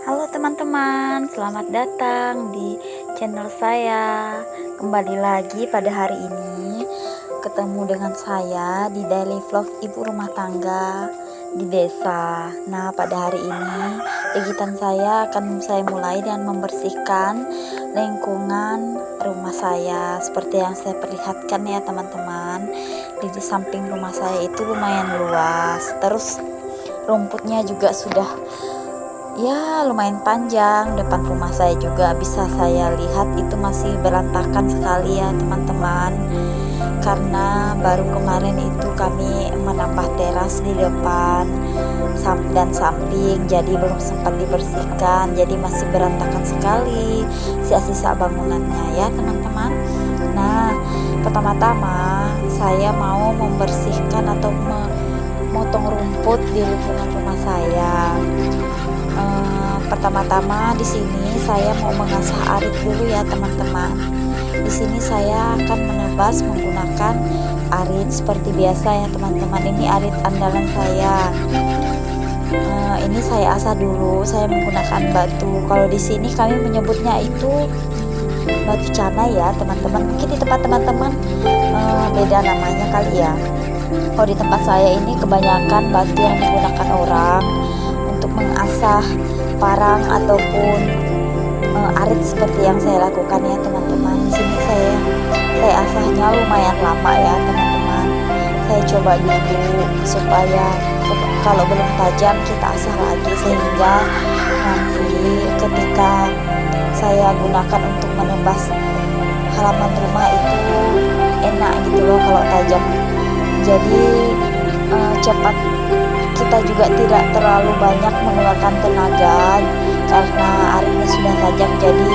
Halo teman-teman, selamat datang di channel saya. Kembali lagi pada hari ini ketemu dengan saya di daily vlog ibu rumah tangga di desa. Nah, pada hari ini kegiatan saya akan saya mulai dengan membersihkan lingkungan rumah saya. Seperti yang saya perlihatkan ya teman-teman, di samping rumah saya itu lumayan luas. Terus rumputnya juga sudah ya lumayan panjang. Depan rumah saya juga bisa saya lihat itu masih berantakan sekali ya teman-teman, karena baru kemarin itu kami menambah teras di depan dan samping, jadi belum sempat dibersihkan, jadi masih berantakan sekali sisa-sisa bangunannya ya teman-teman. Nah, pertama-tama saya mau membersihkan atau memotong rumput di lingkungan rumah saya. Pertama-tama di sini saya mau mengasah arit dulu ya teman-teman. Di sini saya akan menebas menggunakan arit seperti biasa ya teman-teman. Ini arit andalan saya. Ini saya asah dulu. Saya menggunakan batu. Kalau di sini kami menyebutnya itu batu canai ya teman-teman. Mungkin di tempat teman-teman beda namanya kali ya. Kalau di tempat saya ini kebanyakan batu yang digunakan orang untuk mengasah parang ataupun arit seperti yang saya lakukan ya teman-teman. Di sini saya asahnya lumayan lama ya teman-teman. Saya coba dulu supaya kalau belum tajam kita asah lagi, sehingga nanti ketika saya gunakan untuk menebas halaman rumah itu enak gitu loh kalau tajam. Jadi cepat, kita juga tidak terlalu banyak mengeluarkan tenaga karena aritnya sudah tajam, jadi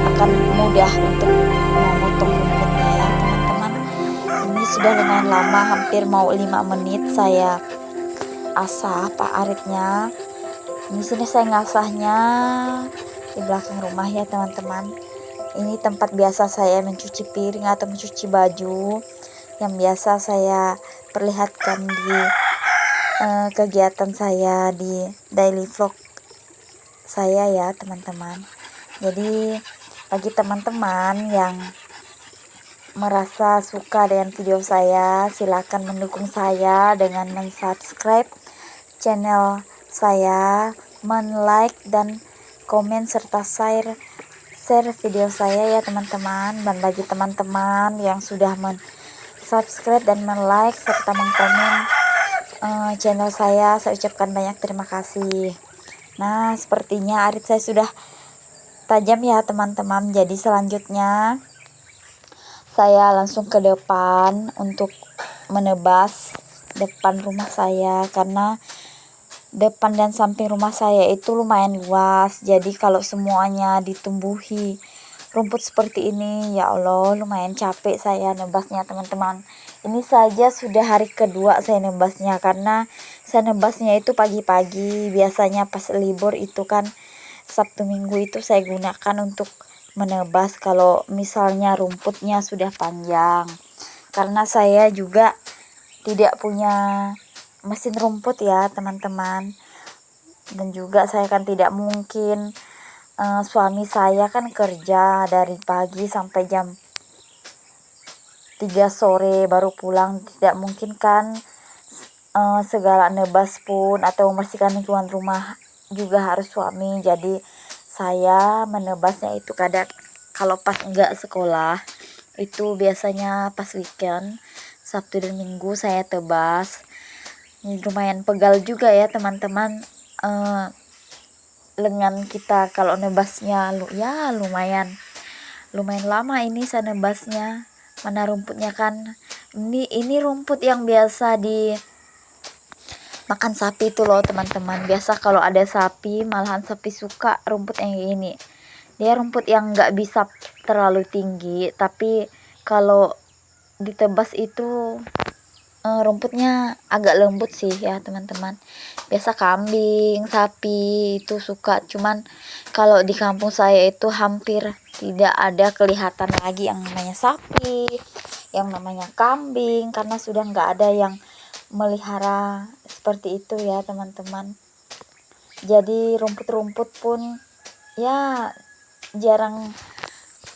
akan mudah untuk memotong rumputnya ya teman-teman. Ini sudah lumayan lama, hampir mau 5 menit saya asah pak aritnya. Di sini saya ngasahnya di belakang rumah ya teman-teman. Ini tempat biasa saya mencuci piring atau mencuci baju, yang biasa saya perlihatkan di kegiatan saya di daily vlog saya ya teman-teman. Jadi bagi teman-teman yang merasa suka dengan video saya, silakan mendukung saya dengan mensubscribe channel saya, like dan komen serta share video saya ya teman-teman. Dan bagi teman-teman yang sudah subscribe dan like serta mengkomen channel saya ucapkan banyak terima kasih. Nah, sepertinya arit saya sudah tajam ya teman-teman. Jadi selanjutnya saya langsung ke depan untuk menebas depan rumah saya, karena depan dan samping rumah saya itu lumayan luas. Jadi kalau semuanya ditumbuhi rumput seperti ini, ya Allah, lumayan capek saya nebasnya teman-teman. Ini saja sudah hari kedua saya nebasnya, karena saya nebasnya itu pagi-pagi. Biasanya pas libur itu kan Sabtu Minggu itu saya gunakan untuk menebas kalau misalnya rumputnya sudah panjang. Karena saya juga tidak punya mesin rumput ya teman-teman. Dan juga saya kan tidak mungkin, suami saya kan kerja dari pagi sampai jam 3 sore baru pulang. Tidak mungkin kan segala nebas pun atau membersihkan lingkungan rumah juga harus suami. Jadi saya menebasnya itu kadang kalau pas enggak sekolah, itu biasanya pas weekend Sabtu dan Minggu saya tebas. Ini lumayan pegal juga ya teman-teman, lengan kita kalau nebasnya ya lumayan lama ini saya nebasnya. Mana rumputnya kan, ini rumput yang biasa di makan sapi itu loh teman-teman. Biasa kalau ada sapi, malahan sapi suka rumput yang ini. Dia rumput yang nggak bisa terlalu tinggi, tapi kalau ditebas itu rumputnya agak lembut sih ya teman-teman. Biasa kambing, sapi itu suka, cuman kalau di kampung saya itu hampir tidak ada kelihatan lagi yang namanya sapi, yang namanya kambing, karena sudah nggak ada yang melihara seperti itu ya teman-teman. Jadi rumput-rumput pun ya jarang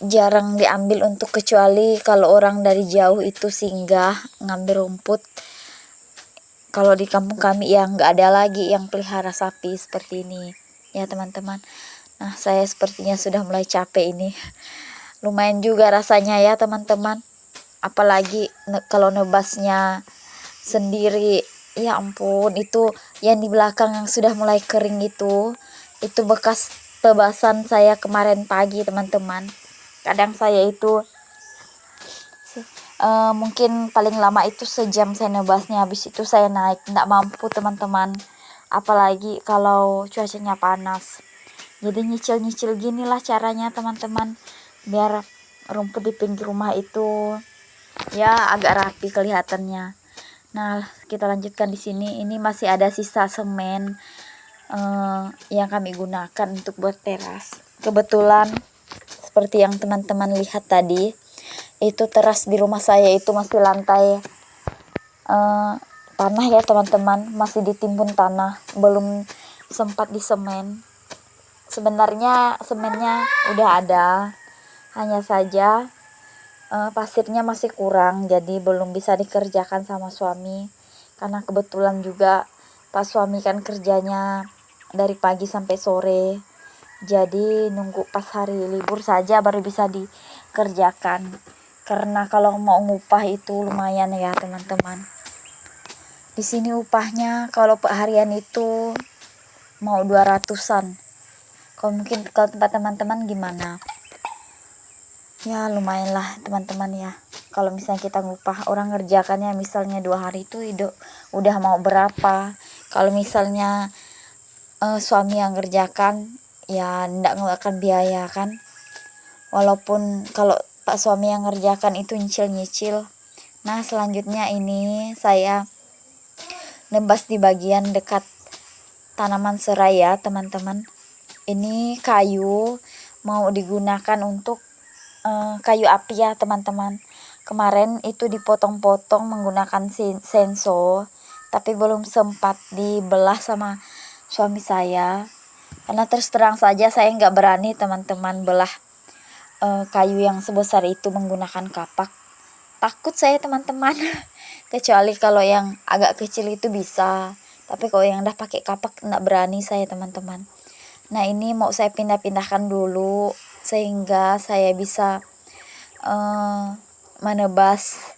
jarang diambil untuk, kecuali kalau orang dari jauh itu singgah ngambil rumput. Kalau di kampung kami ya nggak ada lagi yang pelihara sapi seperti ini ya teman-teman. Nah, saya sepertinya sudah mulai capek ini. Lumayan juga rasanya ya teman-teman, apalagi kalau nebasnya sendiri. Ya ampun, itu yang di belakang yang sudah mulai kering itu bekas tebasan saya kemarin pagi teman-teman. Kadang saya itu mungkin paling lama itu sejam saya nebasnya, habis itu saya naik, nggak mampu teman-teman, apalagi kalau cuacanya panas. Jadi nyicil-nyicil gini lah caranya teman-teman, biar rumput di pinggir rumah itu ya agak rapi kelihatannya. Nah, kita lanjutkan di sini. Ini masih ada sisa semen yang kami gunakan untuk buat teras. Kebetulan seperti yang teman-teman lihat tadi, itu teras di rumah saya itu masih lantai tanah ya teman-teman, masih ditimbun tanah, belum sempat disemen. Sebenarnya semennya udah ada, hanya saja pasirnya masih kurang, jadi belum bisa dikerjakan sama suami. Karena kebetulan juga pas suami kan kerjanya dari pagi sampai sore, jadi nunggu pas hari libur saja baru bisa dikerjakan. Karena kalau mau ngupah itu lumayan ya teman-teman. Di sini upahnya kalau per harian itu mau 200-an. Kalau mungkin kalau tempat teman-teman gimana? Ya lumayan lah teman-teman ya. Kalau misalnya kita ngupah, orang ngerjakannya misalnya 2 hari itu udah mau berapa. Kalau misalnya suami yang ngerjakan ya ndak ngeluarkan biaya kan. Walaupun kalau pak suami yang ngerjakan itu nyicil-nyicil. Nah, selanjutnya ini saya nebas di bagian dekat tanaman serai ya teman-teman. Ini kayu mau digunakan untuk kayu api ya teman-teman. Kemarin itu dipotong-potong menggunakan senso, tapi belum sempat dibelah sama suami saya. Karena terus terang saja saya nggak berani teman-teman belah kayu yang sebesar itu menggunakan kapak. Takut saya teman-teman. Kecuali kalau yang agak kecil itu bisa, tapi kalau yang udah pakai kapak nggak berani saya teman-teman. Nah, ini mau saya pindah-pindahkan dulu sehingga saya bisa menebas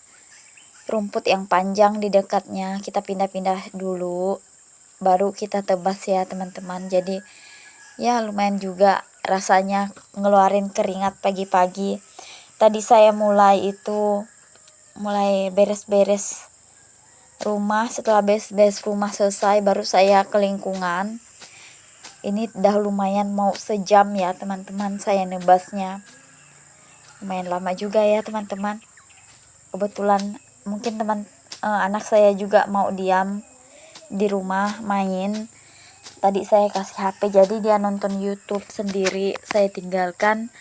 rumput yang panjang di dekatnya. Kita pindah-pindah dulu, baru kita tebas ya teman-teman. Jadi ya lumayan juga rasanya ngeluarin keringat pagi-pagi. Tadi saya mulai beres-beres rumah. Setelah beres-beres rumah selesai, baru saya ke lingkungan. Ini dah lumayan mau sejam ya teman-teman saya nebasnya. Lumayan lama juga ya teman-teman. Kebetulan mungkin anak saya juga mau diam di rumah main. Tadi saya kasih HP, jadi dia nonton YouTube sendiri. Saya tinggalkan,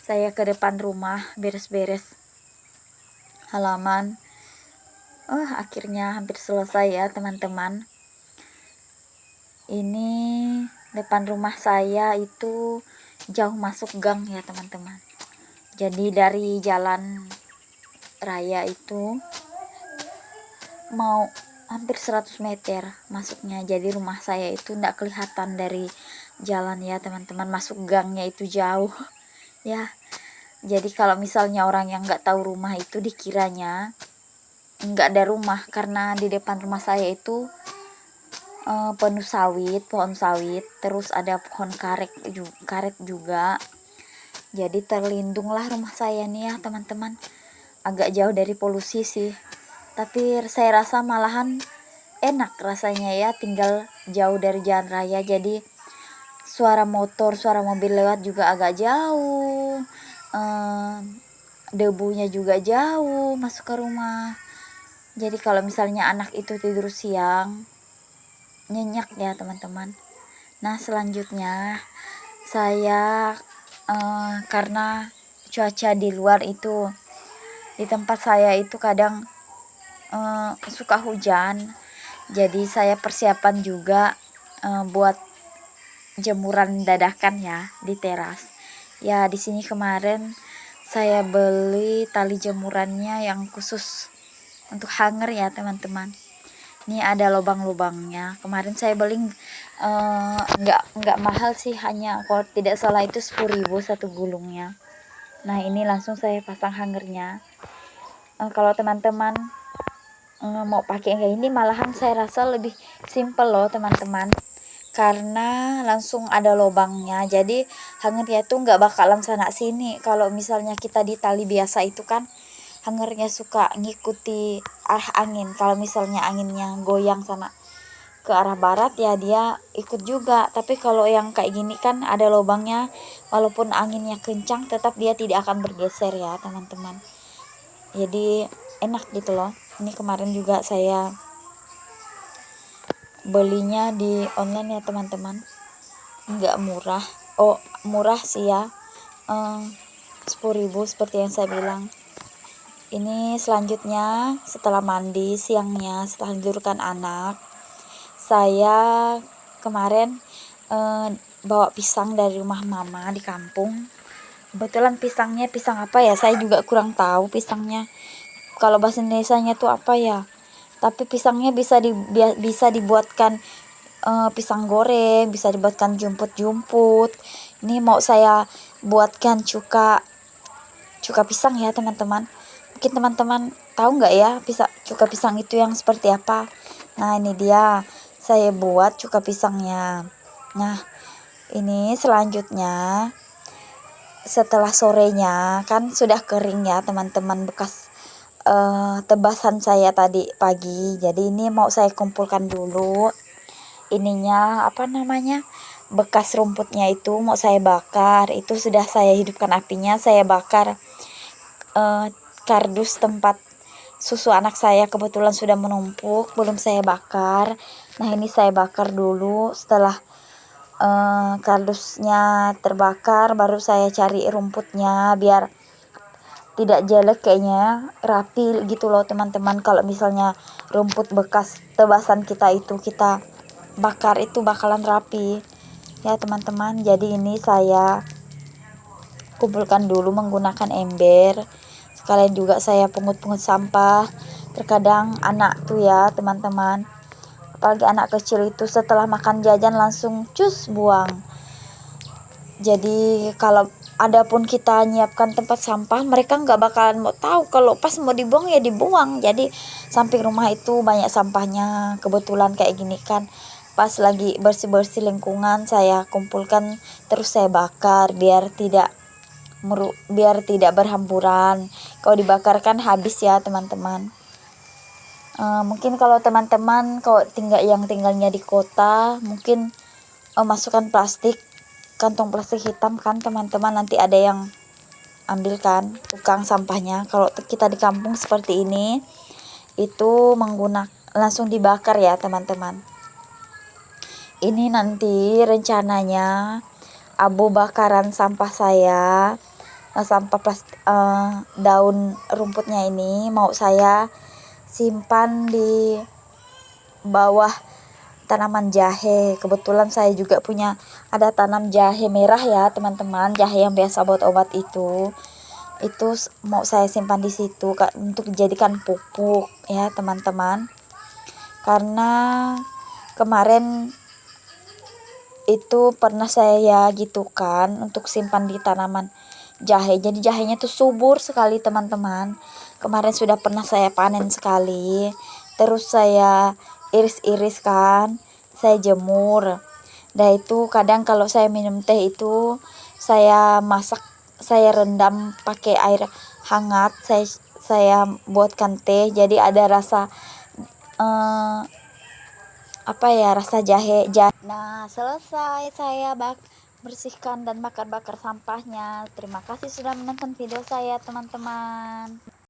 saya ke depan rumah beres-beres halaman. Akhirnya hampir selesai ya teman-teman. Ini depan rumah saya itu jauh masuk gang ya teman-teman. Jadi dari jalan raya itu mau hampir 100 meter masuknya. Jadi rumah saya itu nggak kelihatan dari jalan ya teman-teman, masuk gangnya itu jauh ya. Jadi kalau misalnya orang yang nggak tahu rumah itu dikiranya nggak ada rumah, karena di depan rumah saya itu penuh sawit, pohon sawit, terus ada pohon karet juga. Jadi terlindunglah rumah saya nih ya teman-teman. Agak jauh dari polusi sih, tapi saya rasa malahan enak rasanya ya tinggal jauh dari jalan raya. Jadi suara motor, suara mobil lewat juga agak jauh, debunya juga jauh masuk ke rumah. Jadi kalau misalnya anak itu tidur siang, nyenyak ya teman-teman. Nah, selanjutnya saya karena cuaca di luar itu, di tempat saya itu kadang suka hujan. Jadi saya persiapan juga buat jemuran dadakan ya di teras. Ya di sini kemarin saya beli tali jemurannya yang khusus untuk hanger ya teman-teman. Ini ada lubang-lubangnya. Kemarin saya beli nggak mahal sih, hanya kalau tidak salah itu 10.000 satu gulungnya. Nah ini langsung saya pasang hangernya. Kalau teman-teman mau pakai kayak ini, malahan saya rasa lebih simple loh teman-teman, karena langsung ada lubangnya. Jadi hangernya tuh nggak bakalan sana sini. Kalau misalnya kita di tali biasa itu kan hangernya suka ngikuti arah angin. Kalau misalnya anginnya goyang sana ke arah barat ya dia ikut juga. Tapi kalau yang kayak gini kan ada lubangnya, walaupun anginnya kencang tetap dia tidak akan bergeser ya teman-teman. Jadi enak gitu loh. Ini kemarin juga saya belinya di online ya teman-teman, nggak murah. Murah sih ya, 10.000 seperti yang saya bilang. Ini selanjutnya setelah mandi siangnya, setelah tidurkan anak, saya kemarin bawa pisang dari rumah mama di kampung. Kebetulan pisangnya pisang apa ya, saya juga kurang tahu pisangnya. Kalau bahasa Indonesianya tuh apa ya? Tapi pisangnya bisa dibuatkan pisang goreng, bisa dibuatkan jumput-jumput. Ini mau saya buatkan cuka pisang ya teman-teman. Mungkin teman-teman tahu nggak ya cuka pisang itu yang seperti apa? Nah ini dia, saya buat cuka pisangnya. Nah ini selanjutnya setelah sorenya kan sudah kering ya teman-teman, bekas tebasan saya tadi pagi. Jadi ini mau saya kumpulkan dulu ininya, apa namanya, bekas rumputnya itu mau saya bakar. Itu sudah saya hidupkan apinya, saya bakar kardus tempat susu anak saya, kebetulan sudah menumpuk, belum saya bakar. Nah ini saya bakar dulu. Setelah kardusnya terbakar baru saya cari rumputnya biar tidak jelek, kayaknya rapi gitu loh teman-teman. Kalau misalnya rumput bekas tebasan kita itu kita bakar itu bakalan rapi ya teman-teman. Jadi ini saya kumpulkan dulu menggunakan ember, sekalian juga saya pungut-pungut sampah. Terkadang anak tuh ya teman-teman, apalagi anak kecil itu setelah makan jajan langsung cus buang. Jadi kalau adapun kita nyiapkan tempat sampah, mereka nggak bakalan mau tahu, kalau pas mau dibuang ya dibuang. Jadi samping rumah itu banyak sampahnya. Kebetulan kayak gini kan pas lagi bersih-bersih lingkungan, saya kumpulkan terus saya bakar biar tidak berhamburan. Kalau dibakar kan habis ya teman-teman. Mungkin kalau teman-teman tinggalnya di kota, mungkin masukkan kantong plastik hitam kan teman-teman, nanti ada yang ambil kan tukang sampahnya. Kalau kita di kampung seperti ini itu langsung dibakar ya teman-teman. Ini nanti rencananya abu bakaran sampah saya, sampah plastik, daun rumputnya ini mau saya simpan di bawah tanaman jahe. Kebetulan saya juga ada tanam jahe merah ya teman-teman, jahe yang biasa buat obat itu mau saya simpan di situ untuk dijadikan pupuk ya teman-teman. Karena kemarin itu pernah saya gitu kan untuk simpan di tanaman jahe, jadi jahenya tuh subur sekali teman-teman. Kemarin sudah pernah saya panen sekali, terus saya iris-iris kan, saya jemur. Dan itu kadang kalau saya minum teh itu saya masak, saya rendam pakai air hangat, saya buatkan teh, jadi ada rasa rasa jahe. Nah selesai saya bersihkan dan bakar-bakar sampahnya. Terima kasih sudah menonton video saya teman-teman.